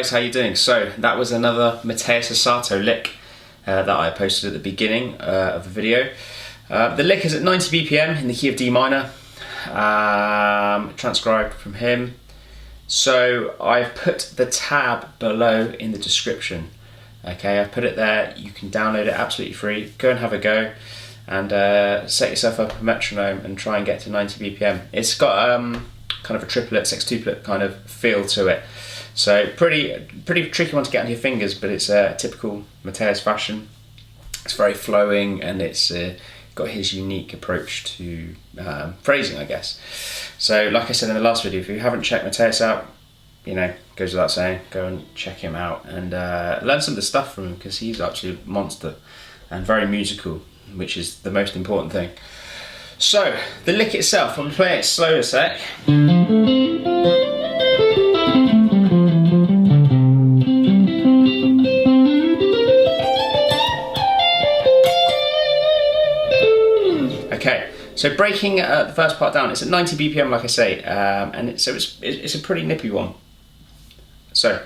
guys, how you doing? So that was another MATEUS ASATO lick that I posted at the beginning of the video. The lick is at 90 BPM in the key of D minor, transcribed from him. So I've put the tab below in the description. Okay, I've put it there. You can download it absolutely free. Go and have a go, and set yourself up a metronome and try and get to 90 BPM. It's got kind of a triplet, sextuplet kind of feel to it. So pretty tricky one to get on your fingers, but it's a typical MATEUS fashion. It's very flowing, and it's got his unique approach to phrasing, I guess. So like I said in the last video, if you haven't checked MATEUS out, you know, goes without saying, go and check him out and learn some of the stuff from him, because he's absolute monster and very musical, which is the most important thing. So the lick itself, I'm going to play it slow a sec. Okay, so breaking the first part down, it's at 90 BPM, like I say, and it's a pretty nippy one. So,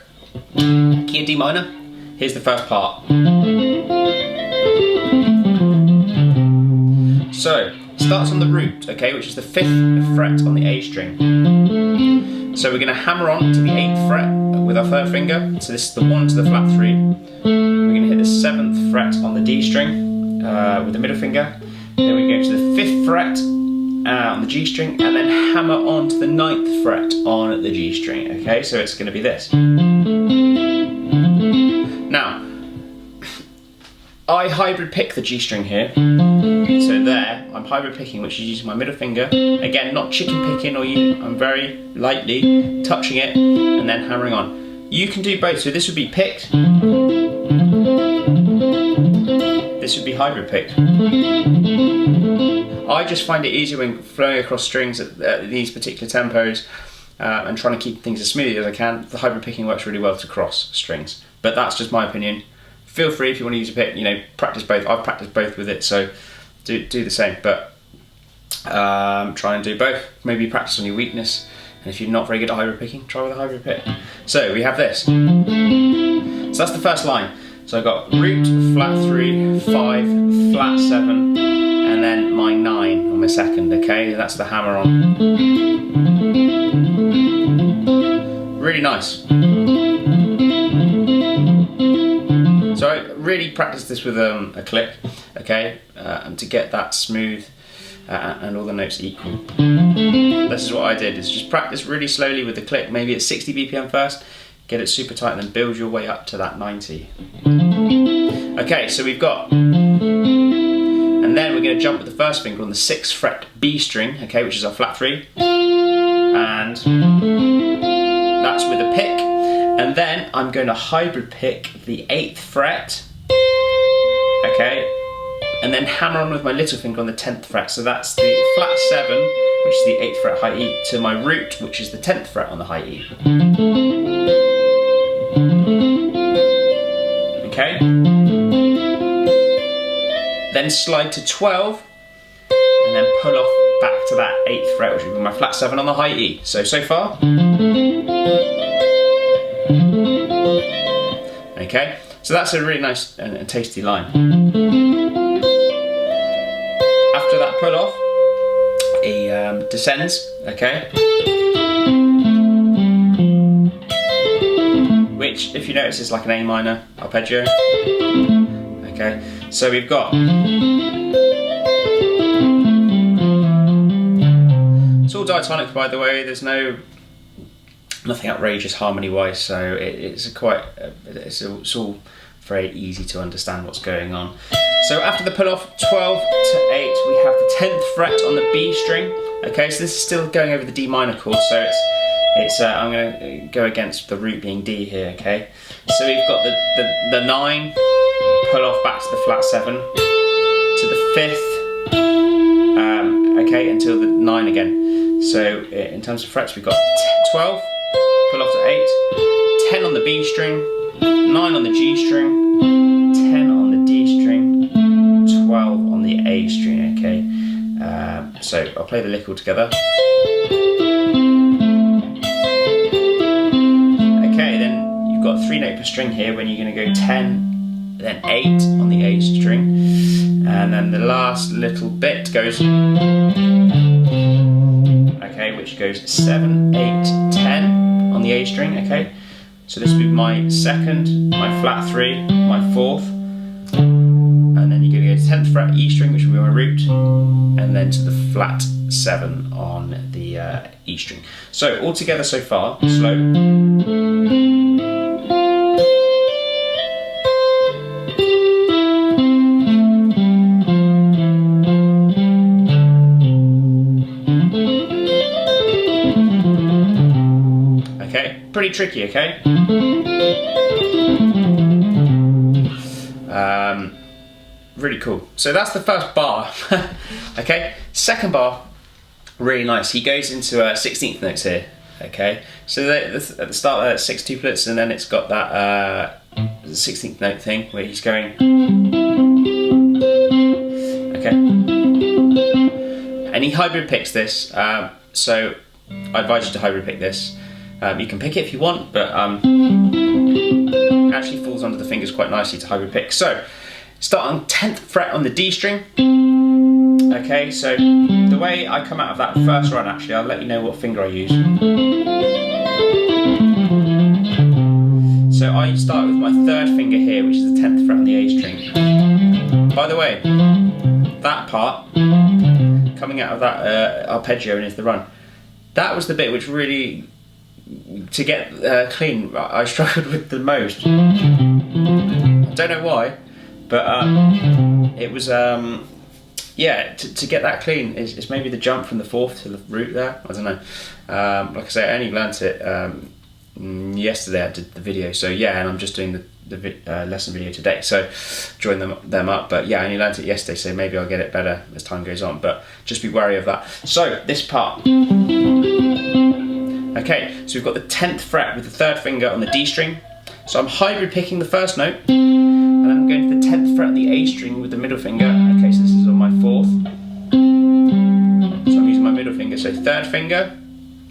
key of D minor, here's the first part. So, starts on the root, okay, which is the 5th fret on the A string. So we're going to hammer on to the 8th fret with our third finger. So this is the 1 to the flat 3. We're going to hit the 7th fret on the D string with the middle finger. Then we go to the 5th fret on the G string, and then hammer on to the 9th fret on the G string. Okay, so it's going to be this. Now, I hybrid pick the G string here. So there, I'm hybrid picking, which is using my middle finger. Again, not chicken picking, I'm very lightly touching it and then hammering on. You can do both, so this would be picked. This would be hybrid picked. I just find it easier when flowing across strings at these particular tempos and trying to keep things as smooth as I can. The hybrid picking works really well to cross strings, but that's just my opinion. Feel free if you want to use a pick, you know, practice both. I've practiced both with it, so do the same, but try and do both. Maybe practice on your weakness, and if you're not very good at hybrid picking, try with a hybrid pick. So we have this. So that's the first line. So I've got root, flat 3, 5, flat 7, and then my 9 on my second, okay? That's the hammer on. Really nice. So I really practice this with a click, okay? And to get that smooth and all the notes equal. This is what I did, is just practice really slowly with the click, maybe at 60 BPM first, get it super tight, and then build your way up to that 90. Okay, so we've got, and then we're going to jump with the first finger on the 6th fret B string, okay, which is our flat 3, and that's with a pick, and then I'm going to hybrid pick the 8th fret, okay, and then hammer on with my little finger on the 10th fret, so that's the flat 7, which is the 8th fret high E, to my root, which is the 10th fret on the high E. Okay, then slide to 12, and then pull off back to that 8th fret, which would be my flat 7 on the high E. So far. Okay, so that's a really nice and tasty line. After that pull off, he descends, okay? Which, if you notice, is like an A minor arpeggio. Okay, so we've got. It's all diatonic, by the way. There's nothing outrageous harmony-wise, so it's all very easy to understand what's going on. So after the pull-off, 12 to 8, we have the 10th fret on the B string. Okay, so this is still going over the D minor chord, so I'm going to go against the root being D here, okay? So we've got the 9, pull off back to the flat 7, to the 5th, okay, until the 9 again. So in terms of frets, we've got 12, pull off to 8, 10 on the B string, 9 on the G string, 10 on the D string, 12 on the A string, okay? So I'll play the lick all together. Okay, then you've got note per string here when you're going to go 10, then 8 on the A string, and then the last little bit goes, okay, which goes 7, 8, 10 on the A string, okay? So this would be my second, my flat 3, my 4th, and then you're going to go to 10th fret E string, which will be my root, and then to the flat 7 on the E string. So all together so far, slow. Okay, pretty tricky, okay? Really cool. So that's the first bar. Okay, second bar, really nice. He goes into 16th notes here. Okay, so at the start there, 6 tuplets, and then it's got that 16th note thing where he's going. Okay, and he hybrid picks this. So I advise you to hybrid pick this. You can pick it if you want, but it actually falls under the fingers quite nicely to hybrid pick. So start on 10th fret on the D string. Okay, so the way I come out of that first run, actually, I'll let you know what finger I use. So I start with my third finger here, which is the 10th fret on the A string. By the way, that part, coming out of that arpeggio and into the run, that was the bit which really, to get clean, I struggled with the most. I don't know why, but it was, yeah, to get that clean is maybe the jump from the 4th to the root there. I don't know. Like I say, I only learnt it yesterday. I did the video, so yeah, and I'm just doing the lesson video today. So join them up. But yeah, I only learnt it yesterday, so maybe I'll get it better as time goes on. But just be wary of that. So this part. Okay, so we've got the 10th fret with the third finger on the D string. So I'm hybrid picking the first note, and then I'm going to the 10th fret on the A string with the middle finger. Okay, so this is on my 4th. So I'm using my middle finger, so third finger,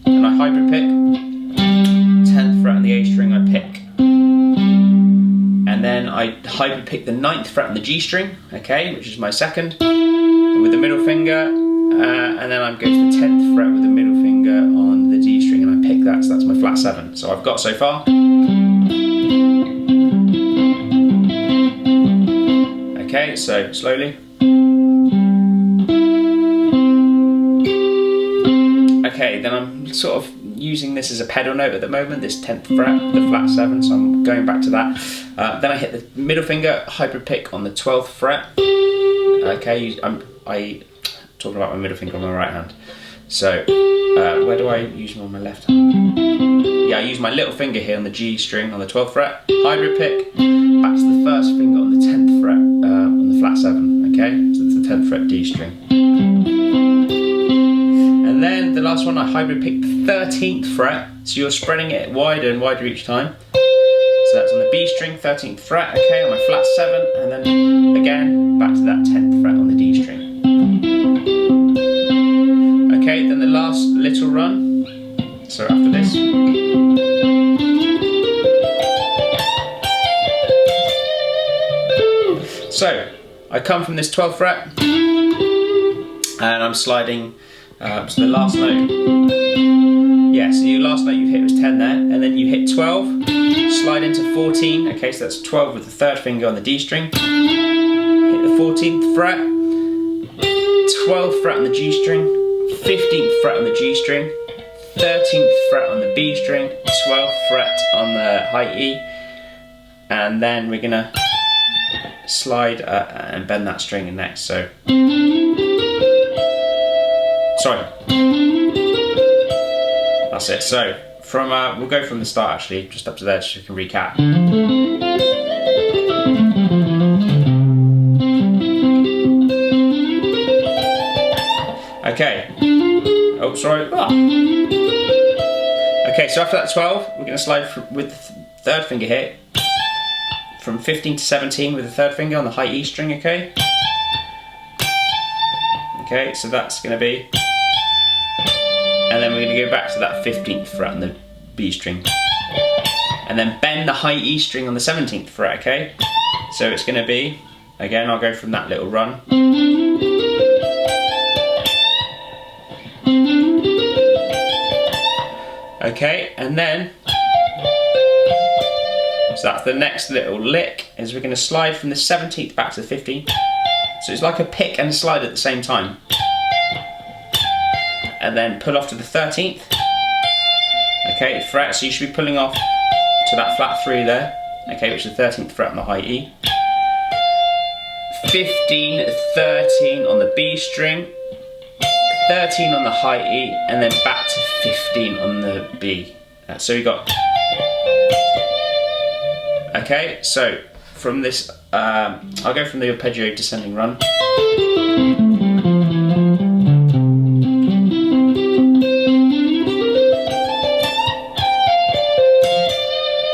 and I hybrid pick. 10th fret on the A string, I pick. And then I hybrid pick the 9th fret on the G string, okay, which is my second, and with the middle finger, and then I'm going to the 10th fret with the middle finger on the D string, and I pick that, so that's my flat 7. So I've got so far. Okay, so slowly. Okay, then I'm sort of using this as a pedal note at the moment, this 10th fret, the flat 7, so I'm going back to that. Then I hit the middle finger, hybrid pick on the 12th fret. Okay, I'm talking about my middle finger on my right hand. So, where do I use them on my left hand? Yeah, I use my little finger here on the G string on the 12th fret, hybrid pick, back to the first finger on the 10th fret on the flat 7, okay? So that's the 10th fret D string. And then the last one, I hybrid pick the 13th fret, so you're spreading it wider and wider each time. So that's on the B string, 13th fret, okay, on my flat 7, and then again, back to that 10th fret on the D string. Okay, then the last little run, so after this. So, I come from this 12th fret, and I'm sliding, so the last note, yeah, so your last note you hit was 10 there, and then you hit 12, slide into 14, okay, so that's 12 with the third finger on the D string, hit the 14th fret, 12th fret on the G string, 15th fret on the G string, 13th fret on the B string, 12th fret on the high E, and then we're gonna slide and bend that string in next. So, sorry, that's it. So from we'll go from the start actually, just up to there, so we can recap. Okay. Oh, sorry. Ah. Okay, so after that 12, we're going to slide with the third finger here from 15 to 17 with the third finger on the high E string, okay? Okay, so that's going to be... And then we're going to go back to that 15th fret on the B string. and then bend the high E string on the 17th fret, okay? So it's going to be, again, I'll go from that little run. Okay, and then, so that's the next little lick, is we're going to slide from the 17th back to the 15th. So it's like a pick and a slide at the same time. And then pull off to the 13th. Okay, fret, so you should be pulling off to that flat 3 there, okay, which is the 13th fret on the high E. 15, 13 on the B string, 13 on the high E, and then back to 15 on the B. So we got, okay, so from this, I'll go from the arpeggio descending run.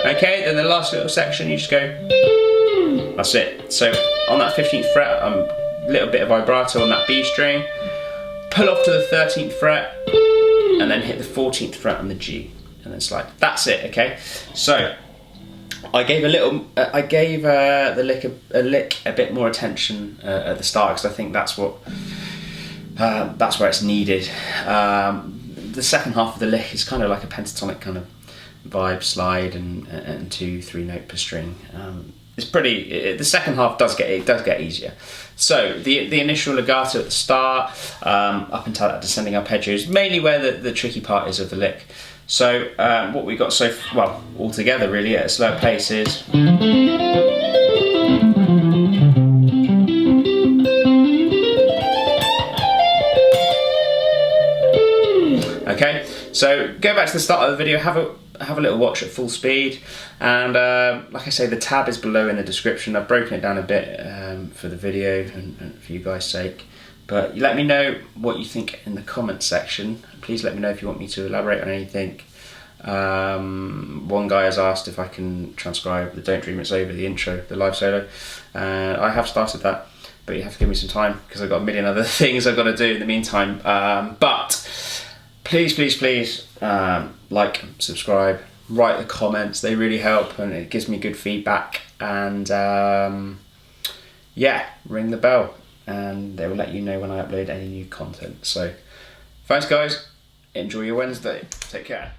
Okay, then the last little section, you just go, that's it. So on that 15th fret, a little bit of vibrato on that B string, pull off to the 13th fret, and then hit the 14th fret on the G, and then slide. That's it, okay? So I gave a little, the lick a bit more attention at the start, because I think that's where it's needed. The second half of the lick is kind of like a pentatonic kind of vibe, slide and 2-3 note per string. It's pretty. The second half does get easier. So the initial legato at the start, up until that descending arpeggio, is mainly where the tricky part is of the lick. So what we got all together really at a slow pace is. Okay, so go back to the start of the video, have a little watch at full speed, and like I say, the tab is below in the description. I've broken it down a bit for the video and for you guys' sake, but let me know what you think in the comments section. Please let me know if you want me to elaborate on anything. One guy has asked if I can transcribe the Don't Dream It's Over, the intro, the live solo. I have started that, but you have to give me some time because I've got a million other things I've got to do in the meantime. But please like, subscribe, write the comments. They really help and it gives me good feedback. And yeah, ring the bell and they will let you know when I upload any new content. So thanks guys, enjoy your Wednesday, take care.